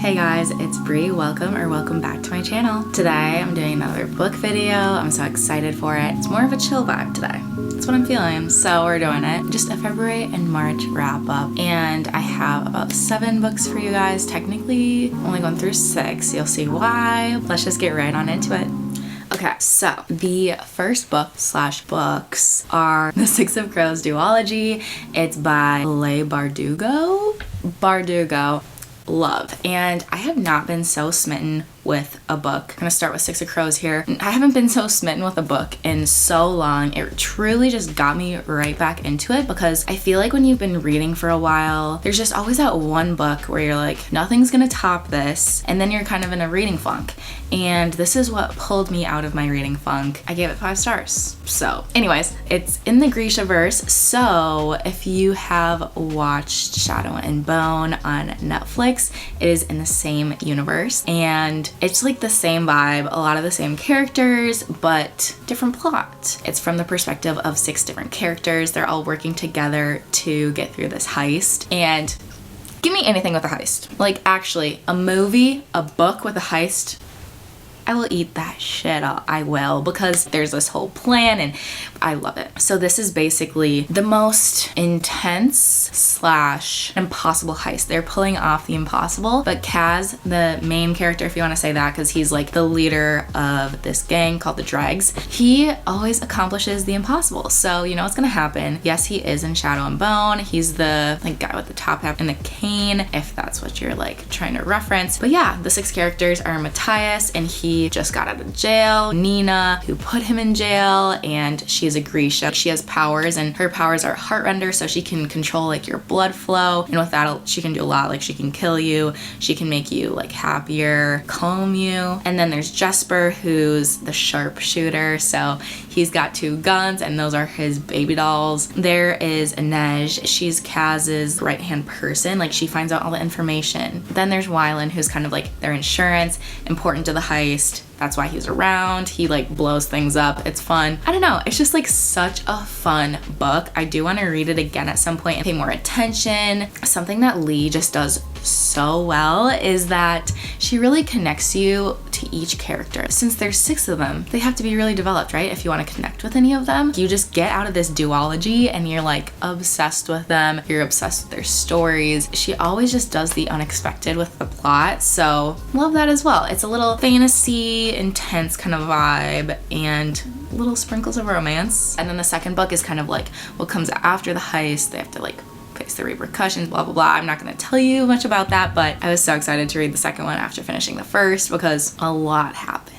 Hey guys, it's Bree. Welcome back to my channel. Today I'm doing another book video. I'm so excited for it. It's more of a chill vibe today. That's what I'm feeling, so we're doing it. Just a February and March wrap up, and I have about 7 books for you guys. Technically only going through 6. You'll see why. Let's just get right on into it. Okay, so the first book / books are The Six of Crows duology. It's by Leigh Bardugo. Love. And I have not been so smitten with a book. I'm gonna start with Six of Crows here. I haven't been so smitten with a book in so long. It truly just got me right back into it because I feel like when you've been reading for a while, there's just always that one book where you're like, nothing's gonna top this, and then you're kind of in a reading funk. And this is what pulled me out of my reading funk. I gave it 5 stars. So anyways, it's in the Grishaverse. So if you have watched Shadow and Bone on Netflix, it is in the same universe, and it's like the same vibe, a lot of the same characters, but different plot. It's from the perspective of 6 different characters. They're all working together to get through this heist, and give me anything with a heist. Like actually, a movie, a book with a heist, I will eat that shit up. I will, because there's this whole plan and I love it. So this is basically the most intense / impossible heist. They're pulling off the impossible, but Kaz, the main character, if you want to say that, because he's like the leader of this gang called the Dregs, he always accomplishes the impossible. So you know what's gonna happen. Yes, he is in Shadow and Bone. He's the like guy with the top hat and the cane, if that's what you're like trying to reference. But yeah, the 6 characters are Matthias, and he just got out of jail. Nina, who put him in jail, and she is a Grisha. She has powers, and her powers are heartrender, so she can control like your blood flow, and with that she can do a lot. Like she can kill you, she can make you like happier, calm you. And then there's Jesper, who's the sharpshooter, so he's got 2 guns, and those are his baby dolls. There is Inej. She's Kaz's right-hand person. Like she finds out all the information. Then there's Wylan, who's kind of like their insurance, important to the heist. That's why he's around. He like blows things up. It's fun. I don't know. It's just like such a fun book. I do want to read it again at some point and pay more attention. Something that Leigh just does so well is that she really connects you to each character. Since there's 6 of them, they have to be really developed, right? If you want to connect with any of them, you just get out of this duology and you're like obsessed with them. You're obsessed with their stories. She always just does the unexpected with the plot. So love that as well. It's a little fantasy, intense kind of vibe, and little sprinkles of romance. And then the second book is kind of like what comes after the heist. They have to like face the repercussions, blah blah blah. I'm not going to tell you much about that, but I was so excited to read the second one after finishing the first because a lot happened.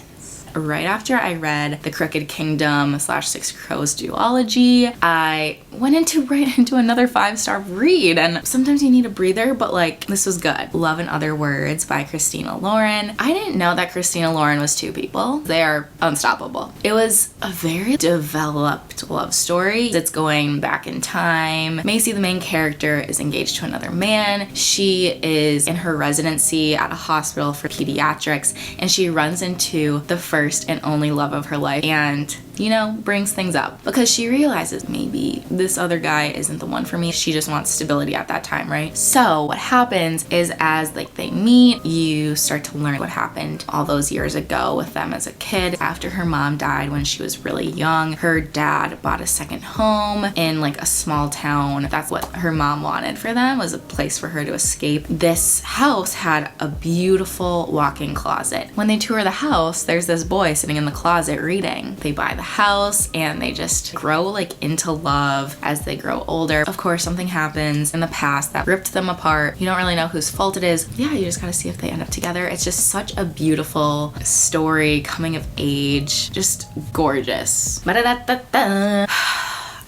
Right after I read The Crooked Kingdom / Six Crows duology, I went right into another 5-star read, and sometimes you need a breather, but like this was good. Love in Other Words by Christina Lauren. I didn't know that Christina Lauren was 2 people. They are unstoppable. It was a very developed love story. It's going back in time. Macy, the main character, is engaged to another man. She is in her residency at a hospital for pediatrics, and she runs into the first and only love of her life, and you know, brings things up because she realizes maybe this other guy isn't the one for me. She just wants stability at that time, right? So what happens is as like they meet, you start to learn what happened all those years ago with them as a kid. After her mom died when she was really young, her dad bought a second home in like a small town. That's what her mom wanted for them, was a place for her to escape. This house had a beautiful walk-in closet. When they tour the house, there's this boy sitting in the closet reading. They buy the house and they just grow like into love as they grow older. Of course, something happens in the past that ripped them apart. You don't really know whose fault it is. Yeah, you just gotta see if they end up together. It's just such a beautiful story, coming of age, just gorgeous. Ba-da-da-da-da.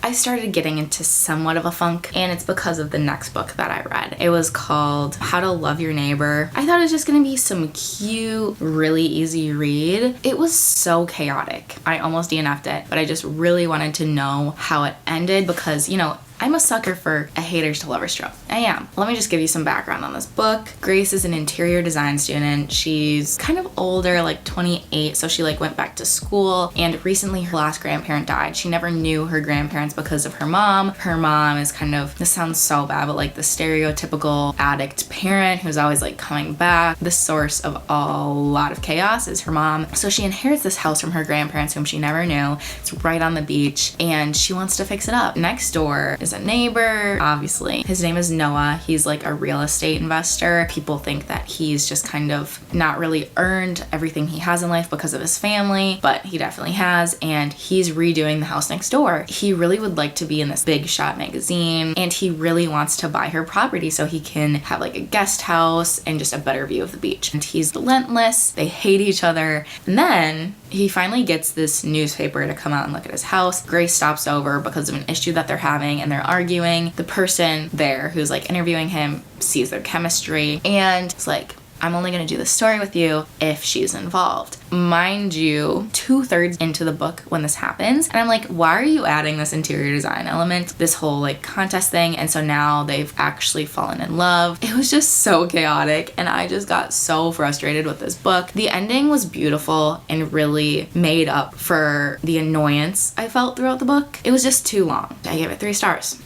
I started getting into somewhat of a funk, and it's because of the next book that I read. It was called How to Love Your Neighbor. I thought it was just gonna be some cute, really easy read. It was so chaotic. I almost DNF'd it, but I just really wanted to know how it ended because, you know, I'm a sucker for a haters to lovers trope. I am. Let me just give you some background on this book. Grace is an interior design student. She's kind of older, like 28, so she like went back to school, and recently her last grandparent died. She never knew her grandparents because of her mom. Her mom is kind of, this sounds so bad, but like the stereotypical addict parent who's always like coming back. The source of a lot of chaos is her mom. So she inherits this house from her grandparents whom she never knew. It's right on the beach, and she wants to fix it up. Next door is a neighbor, obviously. His name is Noah. He's like a real estate investor. People think that he's just kind of not really earned everything he has in life because of his family, but he definitely has, and he's redoing the house next door. He really would like to be in this Big Shot magazine, and he really wants to buy her property so he can have like a guest house and just a better view of the beach. And he's relentless. They hate each other. And then he finally gets this newspaper to come out and look at his house. Grace stops over because of an issue that they're having, and they're arguing. The person there who's like interviewing him sees their chemistry and is like, I'm only gonna do this story with you if she's involved. Mind you, 2/3 into the book when this happens, and I'm like, why are you adding this interior design element, this whole like contest thing? And so now they've actually fallen in love. It was just so chaotic, and I just got so frustrated with this book. The ending was beautiful and really made up for the annoyance I felt throughout the book. It was just too long. I gave it 3 stars.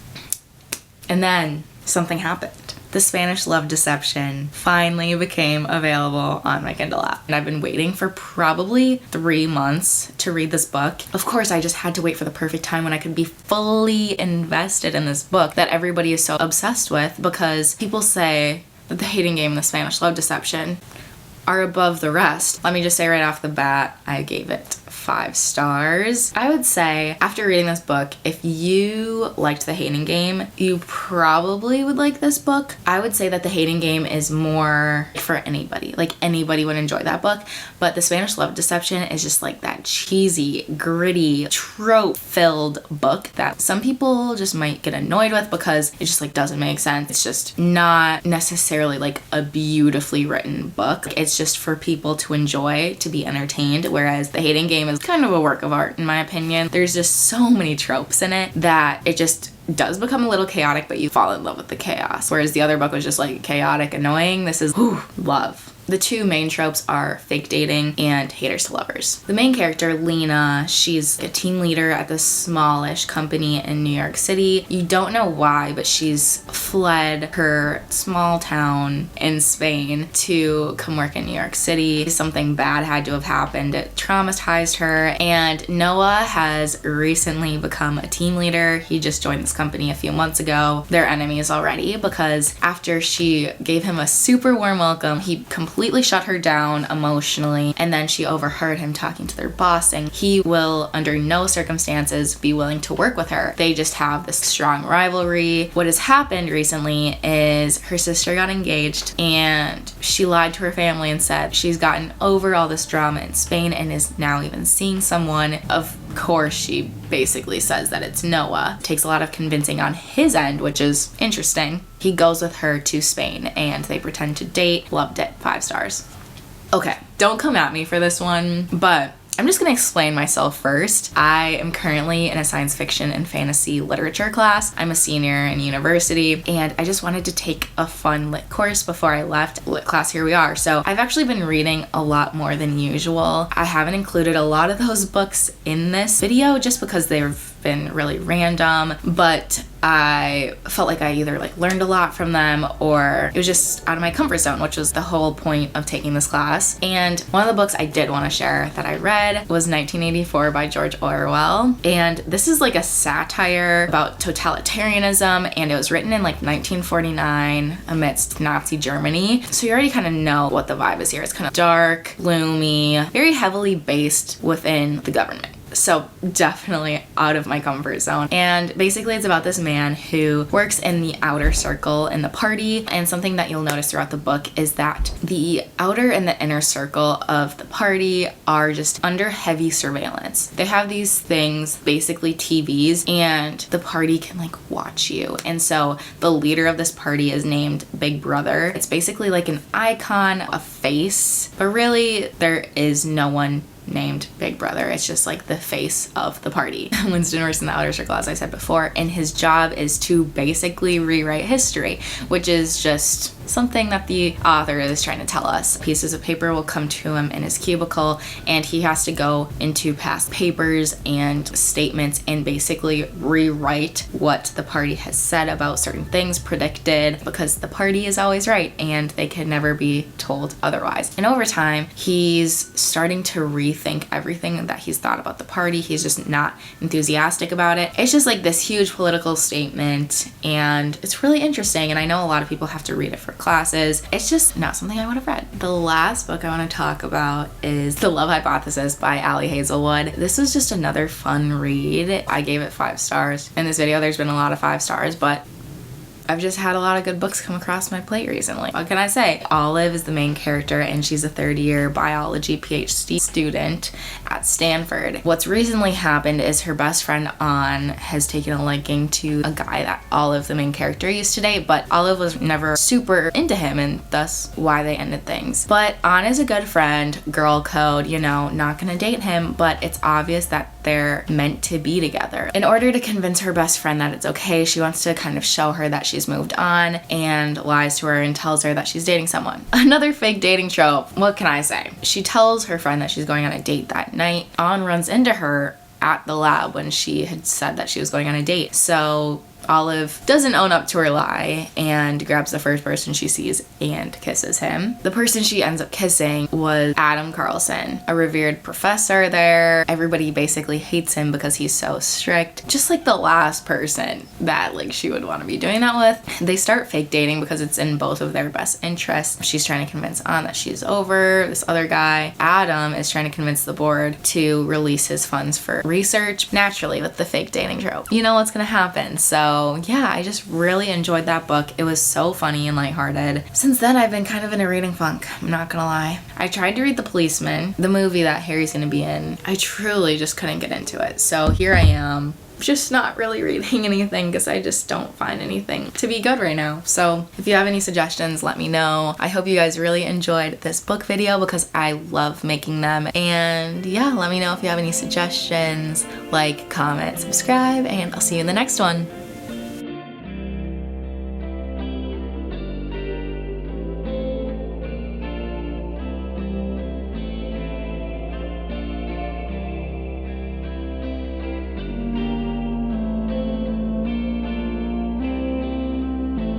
And then something happened. The Spanish Love Deception finally became available on my Kindle app. And I've been waiting for probably 3 months to read this book. Of course, I just had to wait for the perfect time when I could be fully invested in this book that everybody is so obsessed with, because people say that The Hating Game and The Spanish Love Deception are above the rest. Let me just say right off the bat, I gave it 5 stars. I would say after reading this book, if you liked The Hating Game, you probably would like this book. I would say that The Hating Game is more for anybody. Like anybody would enjoy that book. But The Spanish Love Deception is just like that cheesy, gritty, trope-filled book that some people just might get annoyed with because it just like doesn't make sense. It's just not necessarily like a beautifully written book. It's just for people to enjoy, to be entertained, whereas The Hating Game is kind of a work of art in my opinion. There's just so many tropes in it that it just does become a little chaotic, but you fall in love with the chaos. Whereas the other book was just like chaotic, annoying. This is love. The 2 main tropes are fake dating and haters to lovers. The main character, Lena, she's a team leader at this smallish company in New York City. You don't know why, but she's fled her small town in Spain to come work in New York City. Something bad had to have happened. It traumatized her, and Noah has recently become a team leader. He just joined this company a few months ago. They're enemies already because after she gave him a super warm welcome, he completely shut her down emotionally, and then she overheard him talking to their boss saying he will under no circumstances be willing to work with her. They just have this strong rivalry. What has happened recently is her sister got engaged, and she lied to her family and said she's gotten over all this drama in Spain and is now even seeing someone. Of course, she basically says that it's Noah. Takes a lot of convincing on his end, which is interesting. He goes with her to Spain and they pretend to date. Loved it. 5 stars. Okay, don't come at me for this one, but I'm just gonna explain myself first. I am currently in a science fiction and fantasy literature class. I'm a senior in university, and I just wanted to take a fun lit course before I left. Lit class, here we are. So I've actually been reading a lot more than usual. I haven't included a lot of those books in this video just because they've been really random, but I felt like I either like learned a lot from them or it was just out of my comfort zone, which was the whole point of taking this class. And one of the books I did want to share that I read was 1984 by George Orwell. And this is like a satire about totalitarianism, and it was written in like 1949 amidst Nazi Germany. So you already kind of know what the vibe is here. It's kind of dark, gloomy, very heavily based within the government. So definitely out of my comfort zone. And basically it's about this man who works in the outer circle in the party, and something that you'll notice throughout the book is that the outer and the inner circle of the party are just under heavy surveillance. They have these things, basically TVs, and the party can like watch you. And so the leader of this party is named Big Brother. It's basically like an icon, a face, but really there is no one named Big Brother. It's just like the face of the party. Winston works in the outer circle, as I said before, and his job is to basically rewrite history, which is just something that the author is trying to tell us. Pieces of paper will come to him in his cubicle, and he has to go into past papers and statements and basically rewrite what the party has said about certain things, predicted, because the party is always right and they can never be told otherwise. And over time, he's starting to rethink everything that he's thought about the party. He's just not enthusiastic about it. It's just like this huge political statement, and it's really interesting, and I know a lot of people have to read it for classes. It's just not something I would have read. The last book I want to talk about is The Love Hypothesis by Hazelwood. This was just another fun read. I gave it 5 stars. In this video, there's been a lot of 5 stars, but I've just had a lot of good books come across my plate recently. What can I say? Olive is the main character, and she's a third-year biology PhD student at Stanford. What's recently happened is her best friend An has taken a liking to a guy that Olive, the main character, used to date, but Olive was never super into him, and thus why they ended things. But An is a good friend, girl code, you know, not gonna date him, but it's obvious that they're meant to be together. In order to convince her best friend that it's okay, she wants to kind of show her that she's moved on, and lies to her and tells her that she's dating someone. Another fake dating trope. What can I say? She tells her friend that she's going on a date that night. An runs into her at the lab when she had said that she was going on a date. So Olive doesn't own up to her lie and grabs the first person she sees and kisses him. The person she ends up kissing was Adam Carlson, a revered professor there. Everybody basically hates him because he's so strict. Just like the last person that like she would want to be doing that with. They start fake dating because it's in both of their best interests. She's trying to convince An that she's over this other guy. Adam is trying to convince the board to release his funds for research. Naturally, with the fake dating trope, you know what's gonna happen. So yeah, I just really enjoyed that book. It was so funny and lighthearted. Since then, I've been kind of in a reading funk, I'm not gonna lie. I tried to read The Policeman, the movie that Harry's gonna be in. I truly just couldn't get into it. So here I am, just not really reading anything because I just don't find anything to be good right now. So if you have any suggestions, let me know. I hope you guys really enjoyed this book video because I love making them. And yeah, let me know if you have any suggestions. Like, comment, subscribe, and I'll see you in the next one.